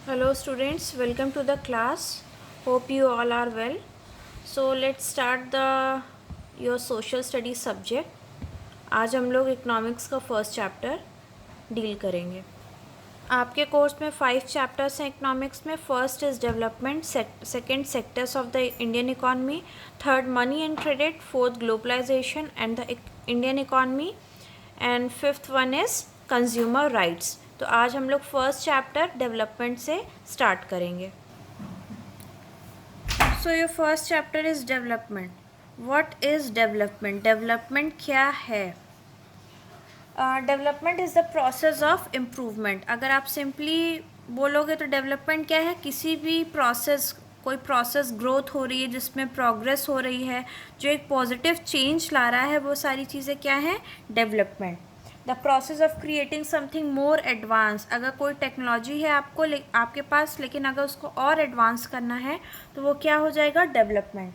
Hello students, welcome to the class. Hope you all are well. So let's start the your social studies subject. आज हम लोग economics का first chapter deal करेंगे. आपके course में 5 chapters हैं economics में. First is development, second sectors of the Indian economy, third money and credit, fourth globalisation and the Indian economy and fifth one is consumer rights. तो आज हम लोग first chapter development से start करेंगे. So your first chapter is development. What is development? Development क्या है? Development is the process of improvement. अगर आप सिंपली बोलोगे तो डेवलपमेंट क्या है? किसी भी प्रोसेस, कोई प्रोसेस ग्रोथ हो रही है जिसमें प्रोग्रेस हो रही है, जो एक पॉजिटिव चेंज ला रहा है, वो सारी चीज़ें क्या हैं? Development. The process of creating something more advance. अगर कोई टेक्नोलॉजी है आपके पास, लेकिन अगर उसको और एडवांस करना है तो वो क्या हो जाएगा? Development.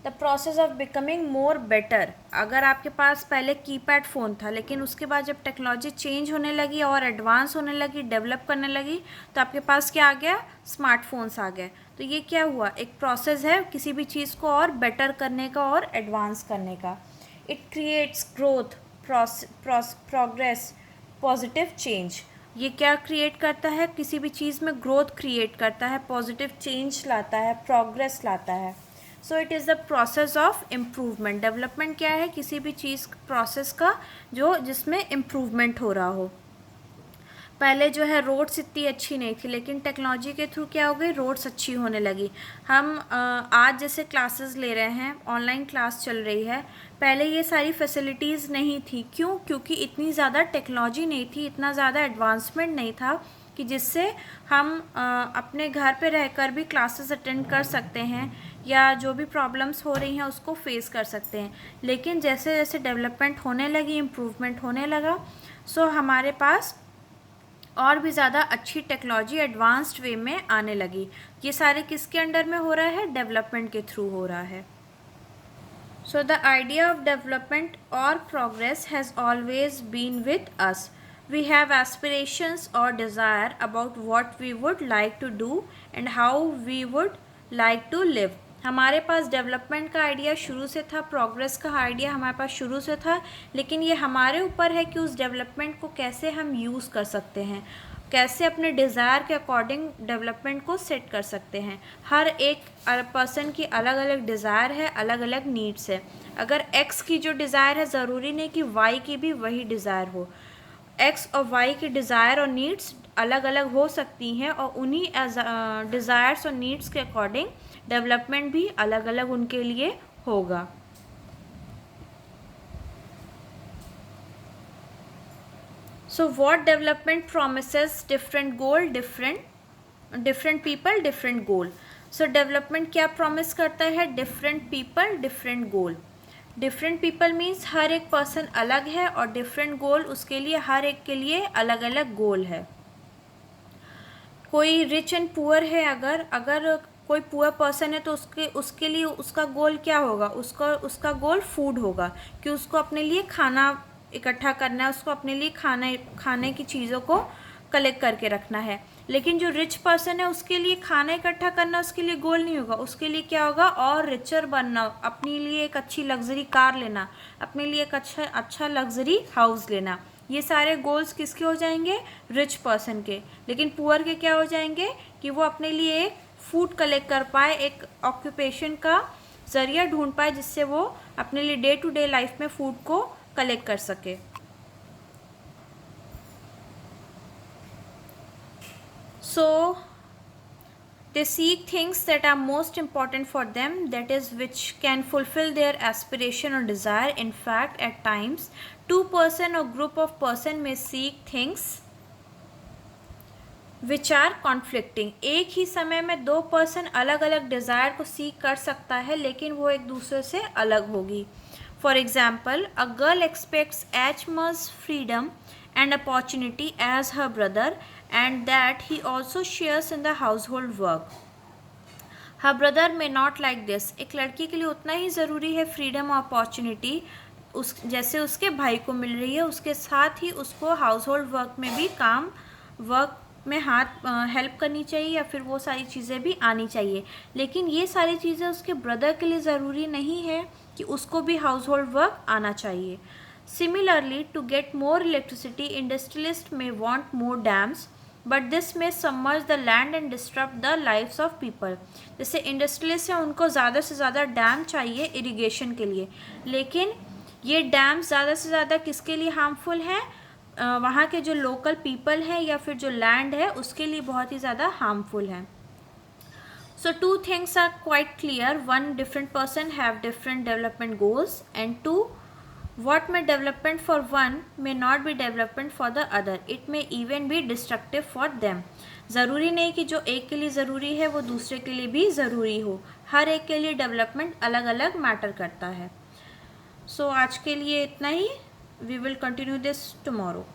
The process of becoming more better. अगर आपके पास पहले कीपैड फ़ोन था, लेकिन उसके बाद जब टेक्नोलॉजी चेंज होने लगी और एडवांस होने लगी, डेवलप करने लगी, तो आपके पास क्या आ गया? स्मार्टफोन्स आ गए. तो ये क्या हुआ? एक प्रोसेस है किसी भी चीज़ को और बेटर करने का और एडवांस करने का. It creates growth, progress, positive change. ये क्या क्रिएट करता है? किसी भी चीज़ में ग्रोथ क्रिएट करता है, पॉजिटिव चेंज लाता है, प्रोग्रेस लाता है. So it is the process of improvement. Development क्या है? किसी भी चीज़ प्रोसेस का जिसमें इम्प्रूवमेंट हो रहा हो. पहले जो है रोड्स इतनी अच्छी नहीं थी, लेकिन टेक्नोलॉजी के थ्रू क्या हो गई? रोड्स अच्छी होने लगी. हम आज जैसे क्लासेस ले रहे हैं, ऑनलाइन क्लास चल रही है. पहले ये सारी फैसिलिटीज़ नहीं थी. क्यों? क्योंकि इतनी ज़्यादा टेक्नोलॉजी नहीं थी, इतना ज़्यादा एडवांसमेंट नहीं था कि जिससे हम अपने घर पे रहकर भी क्लासेस अटेंड कर सकते हैं या जो भी प्रॉब्लम्स हो रही हैं उसको फेस कर सकते हैं. लेकिन जैसे जैसे डेवलपमेंट होने लगी, इम्प्रूवमेंट होने लगा, सो हमारे पास और भी ज़्यादा अच्छी टेक्नोलॉजी एडवांस्ड वे में आने लगी. ये सारे किसके अंडर में हो रहा है? डेवलपमेंट के थ्रू हो रहा है. So the idea of development और progress has always been with us. We have aspirations or desire about what we would like to do and how we would like to live. हमारे पास development का idea शुरू से था, progress का idea हमारे पास शुरू से था, लेकिन ये हमारे ऊपर है कि उस डेवलपमेंट को कैसे हम यूज़ कर सकते हैं, कैसे अपने डिज़ायर के अकॉर्डिंग डेवलपमेंट को सेट कर सकते हैं. हर एक पर्सन की अलग अलग डिज़ायर है, अलग अलग नीड्स है. अगर एक्स की जो डिज़ायर है, ज़रूरी नहीं कि वाई की भी वही डिज़ायर हो. एक्स और वाई की डिज़ायर और नीड्स अलग अलग हो सकती हैं, और उन्हीं डिज़ायर्स और नीड्स के अकॉर्डिंग डेवलपमेंट भी अलग अलग उनके लिए होगा. So what development promises? Different goal, different people, different goal. So development क्या प्रॉमिस करता है? Different people, different goal. Different people means हर एक पर्सन अलग है, और डिफरेंट गोल उसके लिए, हर एक के लिए अलग अलग गोल है. कोई रिच एंड पुअर है, अगर कोई पुअर पर्सन है तो उसके लिए उसका गोल क्या होगा? उसका गोल फूड होगा, कि उसको अपने लिए खाना इकट्ठा करना है, उसको अपने लिए खाने की चीज़ों को कलेक्ट करके रखना है. लेकिन जो रिच पर्सन है उसके लिए खाना इकट्ठा करना उसके लिए गोल नहीं होगा. उसके लिए क्या होगा? और रिचर बनना, अपने लिए एक अच्छी लग्जरी कार लेना, अपने लिए एक अच्छा लग्जरी हाउस लेना. ये सारे गोल्स किसके हो जाएंगे? रिच पर्सन के. लेकिन पुअर के क्या हो जाएंगे? कि वो अपने लिए एक फूड कलेक्ट कर पाए, एक ऑक्यूपेशन का ज़रिया ढूंढ पाए जिससे वो अपने लिए डे टू डे लाइफ में फूड को कलेक्ट कर सके. So they seek things that are most important for them, that is which can fulfill their aspiration or desire. In fact, at times two person or group of person may seek things which are conflicting. एक ही समय में दो person अलग अलग desire को सीख कर सकता है, लेकिन वो एक दूसरे से अलग होगी. For example, a girl expects as much freedom and opportunity as her brother, and that he also shares in the household work. Her brother may not like this. एक लड़की के लिए उतना ही ज़रूरी है फ्रीडम और अपॉर्चुनिटी जैसे उसके भाई को मिल रही है. उसके साथ ही उसको हाउस होल्ड वर्क में भी वर्क में हाथ हेल्प करनी चाहिए या फिर वो सारी चीज़ें भी आनी चाहिए, लेकिन ये सारी चीज़ें उसके ब्रदर के लिए ज़रूरी नहीं है कि उसको भी हाउस होल्ड वर्क आना चाहिए। Similarly, to get more electricity, industrialist may want more dams, but this may submerge the land and disturb the lifes of people. जैसे इंडस्ट्रियलिस्ट हैं, उनको ज़्यादा से ज़्यादा डैम चाहिए इरिगेशन के लिए, लेकिन ये डैम ज़्यादा से ज़्यादा किसके लिए हार्मफुल हैं? वहाँ के जो लोकल पीपल हैं या फिर जो लैंड है उसके लिए बहुत ही ज़्यादा हार्मफुल है। So two things are quite clear. One, different person have different development goals, and two, what may development for one may not be development for the other. It may even be destructive for them. ज़रूरी नहीं कि जो एक के लिए ज़रूरी है वो दूसरे के लिए भी ज़रूरी हो, हर एक के लिए डेवलपमेंट अलग अलग मैटर करता है। सो आज के लिए इतना ही। We will continue this tomorrow.